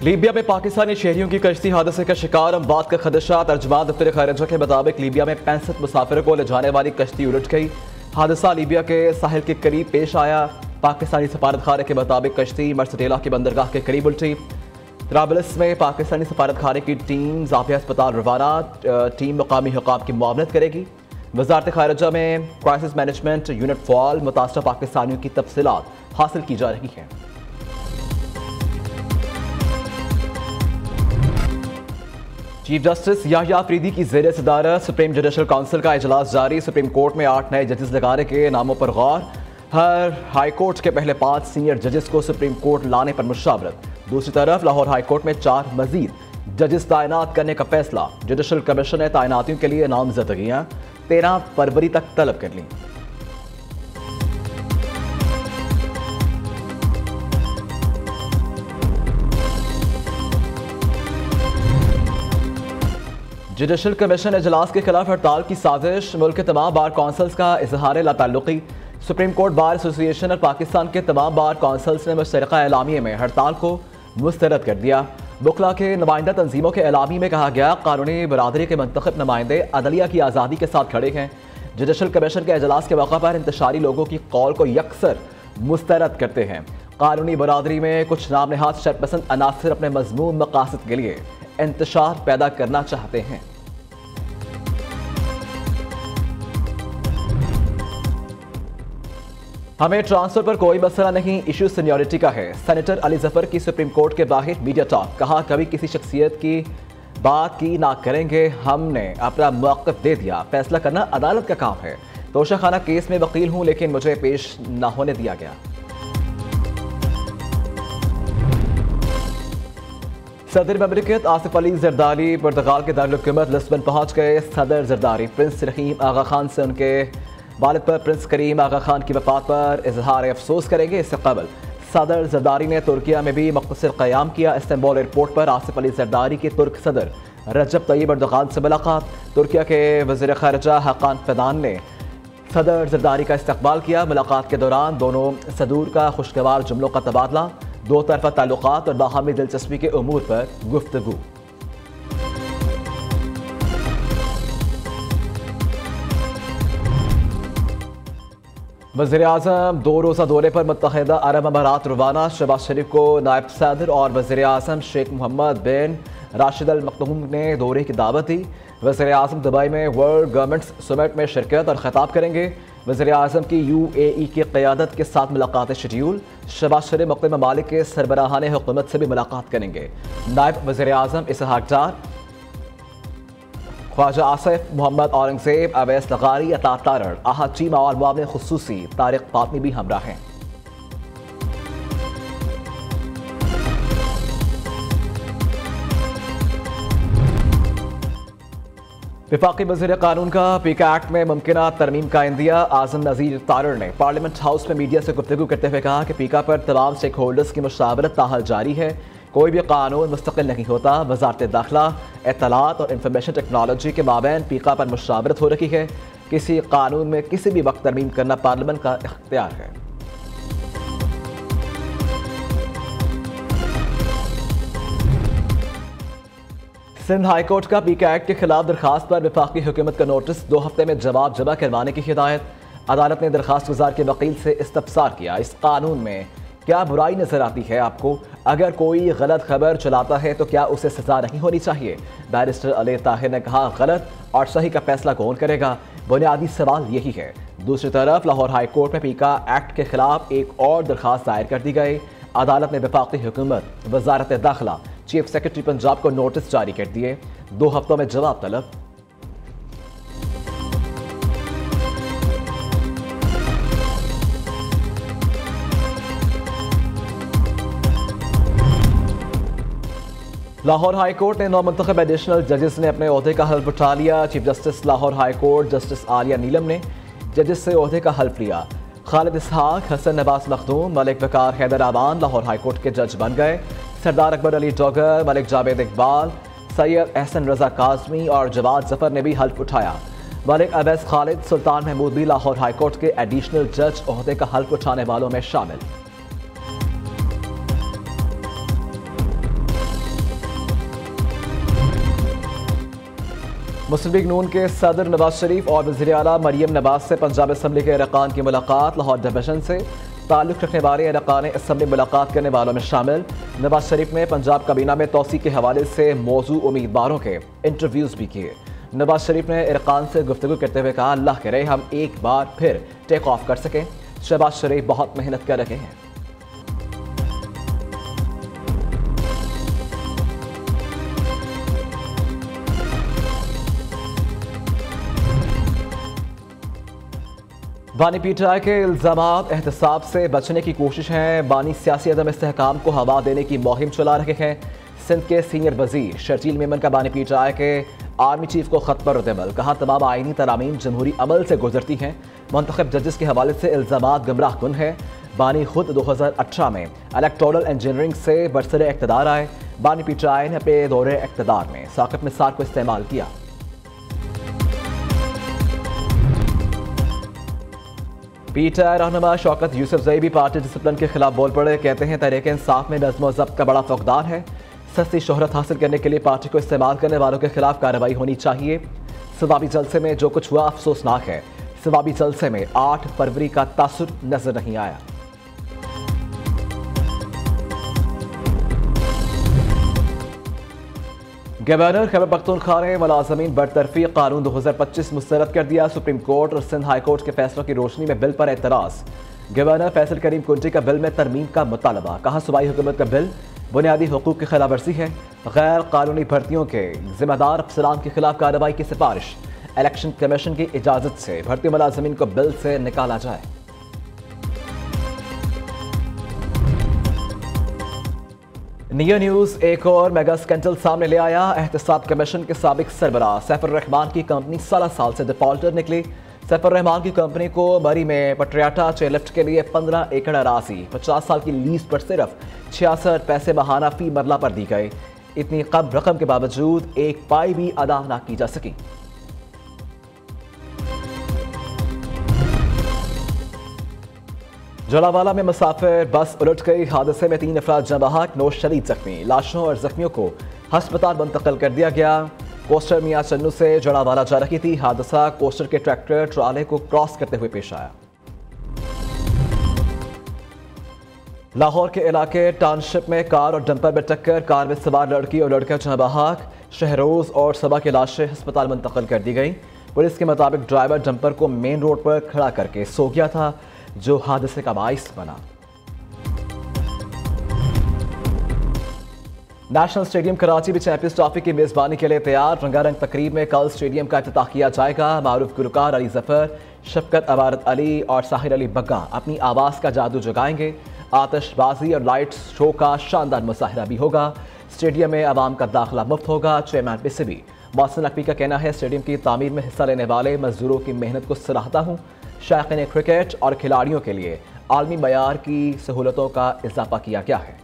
Libya में पाकिस्तानी शहरियों की कश्ती हादसे का शिकार अमवात का खदशा। तर्जुमान दफ्तर खारिजा के मुताबिक लीबिया में 65 मुसाफिरों को ले जाने वाली कश्ती उलट गई। हादसा लीबिया के साहिल के करीब पेश आया। पाकिस्तानी सफारतखाने के मुताबिक कश्ती मर्सडेला की बंदरगाह के करीब उल्टी। त्राबलस में पाकिस्तानी सफारतखाने की टीम ज़ाफिया अस्पताल रवाना। टीम मकामी हुकाम की मुआवनत करेगी। वजारत खारिजा में क्राइसिस मैनेजमेंट यूनिट फॉल मुतासरा पाकिस्तानियों की तफसीलात हासिल की जा रही हैं। चीफ जस्टिस याहिया अफरीदी की ज़ेर सदारत सुप्रीम जुडिशल काउंसिल का इजलास जारी। सुप्रीम कोर्ट में 8 नए जजेस लगाने के नामों पर गौर। हर हाई कोर्ट के पहले 5 सीनियर जजेस को सुप्रीम कोर्ट लाने पर मुशावरत। दूसरी तरफ लाहौर हाई कोर्ट में 4 मजीद जजेस तैनात करने का फैसला। जुडिशल कमीशन ने तैनातियों के लिए नामजदगियाँ 13 फरवरी तक तलब कर लीं। जुडिशल कमीशन इजलास के खिलाफ हड़ताल की साजिश। मुल्क के तमाम बार काउंसिल्स का इजहार लाताल्लुकी। सुप्रीम कोर्ट बार एसोसिएशन और पाकिस्तान के तमाम बार काउंसिल्स ने मुश्तरका एलामिये में हड़ताल को मुस्तरद कर दिया। बुखला के नुमाइंदा तंजीमों के एलामी में कहा गया, कानूनी बरादरी के मुंतखब नुमाइंदे अदलिया की आज़ादी के साथ खड़े हैं। जुडिशल कमीशन के इजलास के मौका पर इंतशारी लोगों की कौल को यकसर मुस्तरद करते हैं। कानूनी बरादरी में कुछ नाम नहाद शरपसंद अनासर अपने मजमूम मकासद के लिए इंतशार पैदा करना चाहते हैं। हमें ट्रांसफर पर कोई मसला नहीं, इशू सीनियरिटी का है। सेनेटर अली जफर की सुप्रीम कोर्ट के बाहर मीडिया टॉक। कहा, कभी किसी शख्सियत की बात की ना करेंगे, हमने अपना मौक़िफ़ दे दिया। फैसला करना अदालत का काम है। तोशाखाना केस में वकील हूं, लेकिन मुझे पेश न होने दिया गया। सदर ममलिकत आसिफ अली जरदारी पुर्तगाल के दारुल हुकूमत लिस्बन पहुंच गए। सदर जरदारी प्रिंस रहीम आगा खान से उनके वालिद पर प्रिंस करीम आगा खान की वफात पर इजहार अफसोस करेंगे। इससे कबल सदर जरदारी ने तुर्किया में भी मुख्तसर क़याम किया। इस्तांबुल एयरपोर्ट पर आसिफ अली जरदारी की तुर्क सदर रजब तय्यब एर्दोगान से मुलाकात। तुर्किया के वज़ीर ख़ारिजा हाकान फ़िदान ने सदर जरदारी का इस्तकबाल किया। मुलाकात के दौरान दोनों सदूर का खुशगवार जुमलों का तबादला, दो तरफ़ा ताल्लुकात और बाहमी दिलचस्पी के उमूर पर गुफ्तगू। वज़ीर आज़म 2 रोज़ा दौरे पर मुत्तहिदा अरब अमारात रवाना। शहबाज शरीफ को नायब सदर और वज़ीर आज़म शेख मोहम्मद बिन राशिद अल मखदूम ने दौरे की दावत दी। वज़ीर आज़म दुबई में वर्ल्ड गवर्नमेंट्स समिट में शिरकत और खिताब करेंगे। वज़ीर आज़म की UAE की क़यादत के साथ मुलाकात शेड्यूल। शहबाज शरीफ मुख्तलिफ ममालिक के सरबराहान हुकूमत से भी मुलाकात करेंगे। नायब वज़ीर आज़म इसहाक डार, ख्वाजा आसिफ मोहम्मद औरंगजेब, अवैस लगारी, अता तारड़, आहद चीमा और मुआविन खुसूसी तारिक फातमी भी हमरा हैं। वफाकी वज़ीर कानून का पीका एक्ट में मुमकिना तरमीम का इंदिया। आज़म नज़ीर तारड़ ने पार्लियामेंट हाउस में मीडिया से गुफ्तगू करते हुए कहा कि पीका पर तमाम स्टेक होल्डर्स की मुशावरत ताहल जारी है। कोई भी कानून मुस्तकिल नहीं होता। वज़ारत दाखिला, इत्तलात और इंफॉर्मेशन टेक्नोलॉजी के माबैन पीका पर मुशावरत हो रही है। किसी कानून में किसी भी वक्त तरमीम करना पार्लियामेंट का इख्तियार है। सिंध हाई कोर्ट का पीका एक्ट के खिलाफ दरखास्त पर वफाकी हुकूमत का नोटिस। 2 हफ्ते में जवाब जमा करवाने की हिदायत। अदालत ने दरखास्त गुजार के वकील से इस्तफसार किया, इस कानून में क्या बुराई नजर आती है आपको? अगर कोई गलत खबर चलाता है तो क्या उसे सजा नहीं होनी चाहिए? बैरिस्टर अली ताहिर ने कहा, गलत और सही का फैसला कौन करेगा? बुनियादी सवाल यही है। दूसरी तरफ लाहौर हाई कोर्ट में पीका एक्ट के खिलाफ एक और दरखास्त दायर कर दी गई। अदालत ने वफाकी हुकूमत, वजारत दाखिला, चीफ सेक्रेटरी पंजाब को नोटिस जारी कर दिए। 2 हफ्तों में जवाब तलब। लाहौर हाई कोर्ट ने नौमुंतखब एडिशनल जजेस ने अपने ओहदे का हल्फ उठा लिया। Chief justice Lahore high court justice Aliya Neelam ने जजेस से ओहदे का हल्फ लिया। खालिद इसहाक, हसन नवाज मखदूम, मलिक वकार हैदर आबान लाहौर हाई कोर्ट के जज बन गए। सरदार अकबर अली डोगर, मलिक जावेद इकबाल, सैयद एहसन रजा काजमी और जवाद जफर ने भी हल्फ उठाया। मलिक अवैस खालिद, सुल्तान महमूद भी लाहौर हाई कोर्ट के एडिशनल जज ओहदे का हल्फ उठाने वालों में शामिल। मुस्लिम लीग नून के सदर नवाज शरीफ और वज़ीर आला मरियम नवाज से पंजाब असम्बली के अरकान की मुलाकात। लाहौर डिवीजन से ताल्लुक़ रखने वाले अरकान असम्बली मुलाकात करने वालों में शामिल। नवाज शरीफ ने पंजाब काबीना में तोसी के हवाले से मौजू उम्मीदवारों के इंटरव्यूज़ भी किए। नवाज शरीफ ने अरकान से गुफ्तगू करते हुए कहा, अल्लाह करे हम एक बार फिर टेक ऑफ कर सकें। शहबाज शरीफ बहुत मेहनत कर रहे हैं। बानी पीटीआई के इल्जामात एहतसाब से बचने की कोशिश है। बानी सियासी अदम इस्तेहकाम को हवा देने की मुहिम चला रहे हैं। सिंध के सीनियर वजीर शर्जील मेमन का बानी पीटीआई के आर्मी चीफ को खत पर रद्द-ए-अमल। कहा, तमाम आईनी तरामीम जमहूरी अमल से गुजरती हैं। मुंतखब जजेस के हवाले से इल्जामात गुमराह कुन है। बानी खुद 2018 में इलेक्टोरल इंजीनियरिंग से बरसरे इक़्तिदार आए। बानी पीटीआई ने अपने दौरे इक़्तिदार में साक़िब निसार को इस्तेमाल किया। पीटीआई रहनुमा शौकत यूसुफजई भी पार्टी डिसिप्लिन के खिलाफ बोल पड़े। कहते हैं, तहरीक इंसाफ में नज़्म व ज़ब्त का बड़ा फुक़दान है। सस्ती शोहरत हासिल करने के लिए पार्टी को इस्तेमाल करने वालों के खिलाफ कार्रवाई होनी चाहिए। सवाबी जलसे में जो कुछ हुआ अफसोसनाक है। सवाबी जलसे में 8 फरवरी का तासुर नजर नहीं आया। गवर्नर खैबर पख्तूनख्वा ने मुलाजमीन बरतरफी कानून 2025 मुस्तरद कर दिया। सुप्रीम कोर्ट और सिंध हाई कोर्ट के फैसलों की रोशनी में बिल पर एतराज। गवर्नर फैसल करीम कुंटी का बिल में तरमीम का मुतालबा। कहा, सूबाई हुकूमत का बिल बुनियादी हुकूक की खिलाफ वर्जी है। गैर कानूनी भर्तियों के जिम्मेदार अफसरान के खिलाफ कार्रवाई की सिफारिश। इलेक्शन कमीशन की इजाजत से भर्ती मुलाजमीन को बिल से निकाला जाए। नियर न्यूज़ एक और मेगा स्कैंडल सामने ले आया। एहतसाब कमीशन के साबिक सरबराह सैफुर रहमान की कंपनी 16 साल से डिफॉल्टर निकली। सैफुर रहमान की कंपनी को मरी में पटरियाटा चेयरलिफ्ट के लिए 15 एकड़ अराजी 50 साल की लीज पर सिर्फ 66 पैसे माहाना फी मरला पर दी गई। इतनी कम रकम के बावजूद एक पाई भी अदा न की जा सकी। जलावाला में मुसाफिर बस उलट गई। हादसे में 3 अफराद जाँ बहक, 9 शदीद जख्मी। लाशों और जख्मियों को अस्पताल मुंतकिल कर दिया गया। कोस्टर मियां चन्नू से जलावाला जा रही थी। हादसा कोस्टर के ट्रैक्टर ट्राले को क्रॉस करते हुए पेश आया। लाहौर के इलाके टाउनशिप में कार और डंपर में टक्कर। कार में सवार लड़की और लड़का जाँ बहक। शहरोज और सबा की लाशें अस्पताल मुंतकिल कर दी गई। पुलिस के मुताबिक ड्राइवर डंपर को मेन रोड पर खड़ा करके सो गया था, जो हादसे का बाइस बना। नेशनल स्टेडियम कराची में चैंपियंस ट्रॉफी की मेजबानी के लिए तैयार। रंगारंग तकरीब में कल स्टेडियम का इफ्तिताह किया जाएगा। मारूफ गुलकार अली जफर, शफकत अबारत अली और साहिर अली बग्गा अपनी आवाज़ का जादू जगाएंगे। आतिशबाजी और लाइट शो का शानदार मुजाहिरा भी होगा। स्टेडियम में आवाम का दाखिला मुफ्त होगा। चेयरमैन पीसीबी मोहसिन नकवी का कहना है, स्टेडियम की तामीर में हिस्सा लेने वाले मजदूरों की मेहनत को सराहता हूँ। शायकीन क्रिकेट और खिलाड़ियों के लिए आलमी मयार की सहूलतों का इजाफा किया गया है।